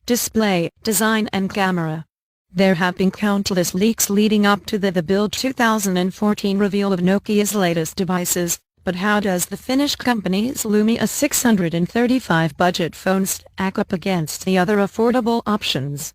display, design and camera. There have been countless leaks leading up to the build 2014 reveal of Nokia's latest devices, but how does the Finnish company's Lumia 635 budget phone stack up against the other affordable options?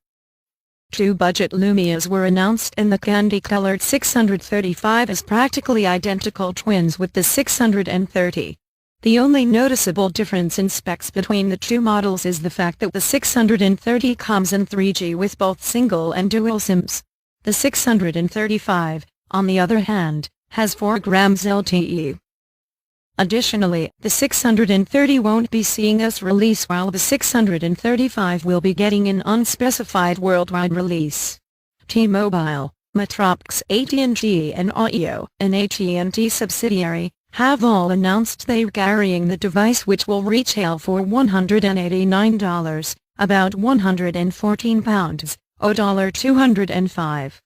Two budget Lumias were announced, and the candy-colored 635 is practically identical twins with the 630. The only noticeable difference in specs between the two models is the fact that the 630 comes in 3G with both single and dual SIMs. The 635, on the other hand, has 4 grams LTE. Additionally, the 630 won't be seeing us release, while the 635 will be getting an unspecified worldwide release. T-Mobile, Metropix, AT&T and Oio, an AT&T subsidiary, have all announced they're carrying the device, which will retail for $189, about £114, or $205.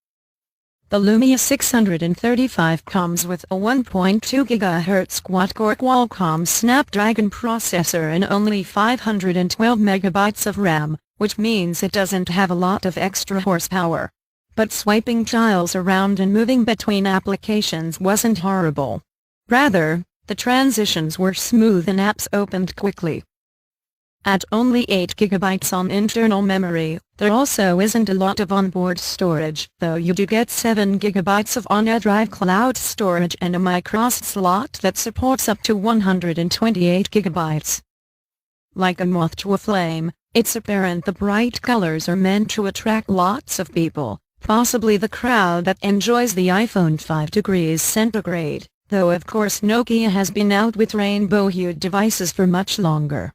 The Lumia 635 comes with a 1.2 GHz quad-core Qualcomm Snapdragon processor and only 512 MB of RAM, which means it doesn't have a lot of extra horsepower. But swiping tiles around and moving between applications wasn't horrible. Rather, the transitions were smooth and apps opened quickly. At only 8 GB on internal memory, there also isn't a lot of onboard storage, though you do get 7 GB of on-drive cloud storage and a microSD slot that supports up to 128 GB. Like a moth to a flame, it's apparent the bright colors are meant to attract lots of people, possibly the crowd that enjoys the iPhone 5 degrees centigrade, though of course Nokia has been out with rainbow-hued devices for much longer.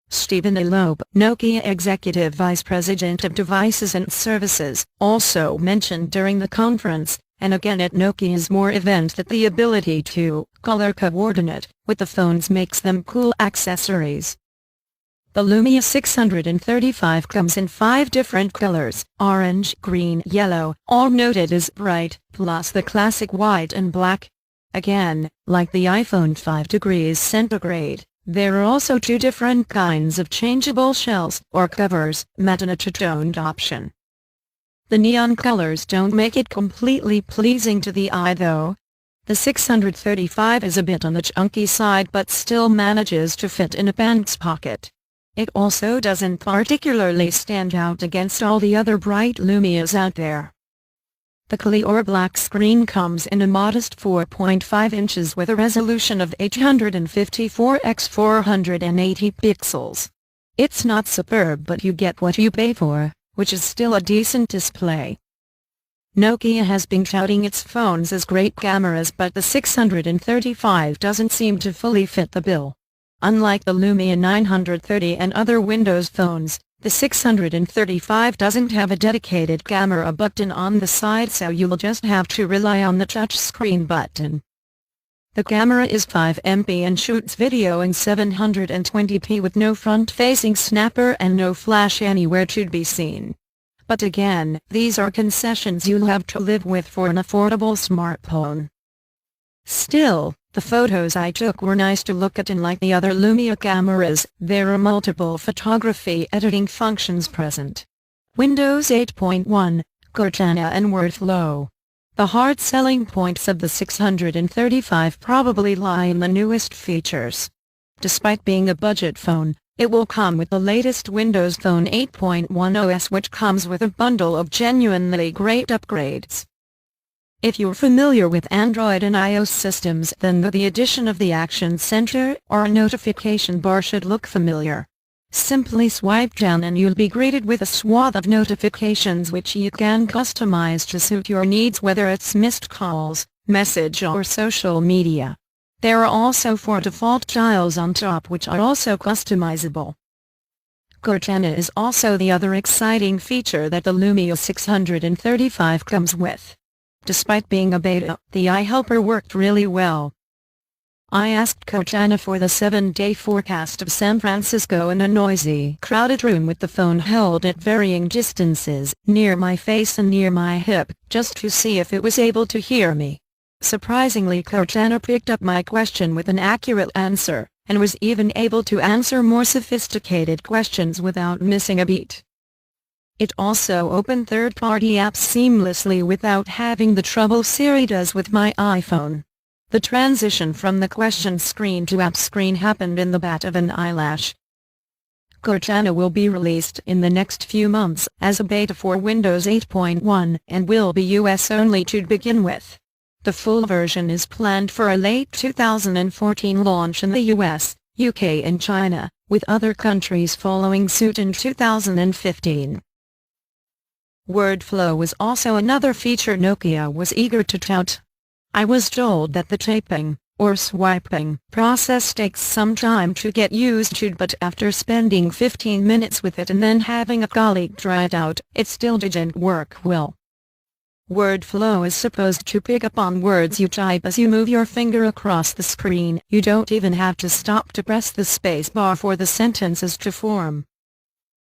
Stephen Elope, Nokia Executive Vice President of Devices and Services, also mentioned during the conference, and again at Nokia's More event, that the ability to color coordinate with the phones makes them cool accessories. The Lumia 635 comes in 5 different colors: orange, green, yellow, all noted as bright, plus the classic white and black. Again, like the iPhone 5 degrees centigrade, there are also 2 different kinds of changeable shells or covers, matte and a two-toned option. The neon colors don't make it completely pleasing to the eye though. The 635 is a bit on the chunky side but still manages to fit in a pants pocket. It also doesn't particularly stand out against all the other bright Lumias out there. The clear black screen comes in a modest 4.5 inches with a resolution of 854 x 480 pixels. It's not superb, but you get what you pay for, which is still a decent display. Nokia has been touting its phones as great cameras, but the 635 doesn't seem to fully fit the bill. Unlike the Lumia 930 and other Windows phones, the 635 doesn't have a dedicated camera button on the side, so you'll just have to rely on the touchscreen button. The camera is 5 MP and shoots video in 720p with no front-facing snapper and no flash anywhere to be seen. But again, these are concessions you'll have to live with for an affordable smartphone. Still, the photos I took were nice to look at, and like the other Lumia cameras, there are multiple photography editing functions present. Windows 8.1, Cortana and Workflow. The hard selling points of the 635 probably lie in the newest features. Despite being a budget phone, it will come with the latest Windows Phone 8.1 OS, which comes with a bundle of genuinely great upgrades. If you're familiar with Android and iOS systems, then the addition of the Action Center or notification bar should look familiar. Simply swipe down and you'll be greeted with a swath of notifications which you can customize to suit your needs, whether it's missed calls, message or social media. There are also 4 default tiles on top which are also customizable. Cortana is also the other exciting feature that the Lumia 635 comes with. Despite being a beta, the iHelper worked really well. I asked Cortana for the 7-day forecast of San Francisco in a noisy, crowded room with the phone held at varying distances, near my face and near my hip, just to see if it was able to hear me. Surprisingly, Cortana picked up my question with an accurate answer, and was even able to answer more sophisticated questions without missing a beat. It also opened third-party apps seamlessly without having the trouble Siri does with my iPhone. The transition from the question screen to app screen happened in the bat of an eyelash. Cortana will be released in the next few months as a beta for Windows 8.1 and will be US only to begin with. The full version is planned for a late 2014 launch in the US, UK and China, with other countries following suit in 2015. WordFlow was also another feature Nokia was eager to tout. I was told that the typing, or swiping, process takes some time to get used to, but after spending 15 minutes with it and then having a colleague try it out, it still didn't work well. WordFlow is supposed to pick up on words you type as you move your finger across the screen. You don't even have to stop to press the space bar for the sentences to form.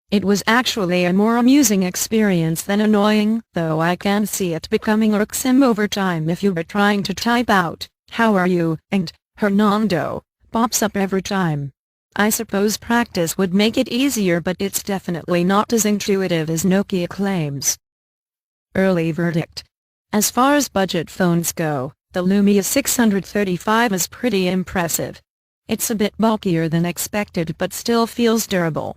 It was actually a more amusing experience than annoying, though I can see it becoming irksome over time if you are trying to type out, "How are you?" and "Hernando" pops up every time. I suppose practice would make it easier, but it's definitely not as intuitive as Nokia claims. Early verdict. As far as budget phones go, the Lumia 635 is pretty impressive. It's a bit bulkier than expected but still feels durable.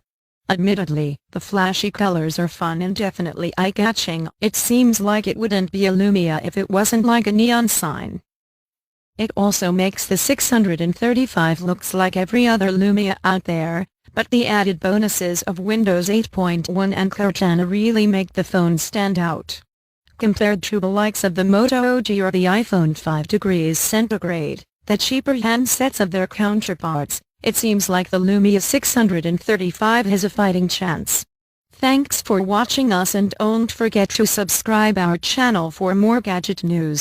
Admittedly, the flashy colors are fun and definitely eye-catching. It seems like it wouldn't be a Lumia if it wasn't like a neon sign. It also makes the 635 looks like every other Lumia out there, but the added bonuses of Windows 8.1 and Cortana really make the phone stand out. Compared to the likes of the Moto OG or the iPhone 5 degrees centigrade, the cheaper handsets of their counterparts, it seems like the Lumia 635 has a fighting chance. Thanks for watching us and don't forget to subscribe our channel for more gadget news.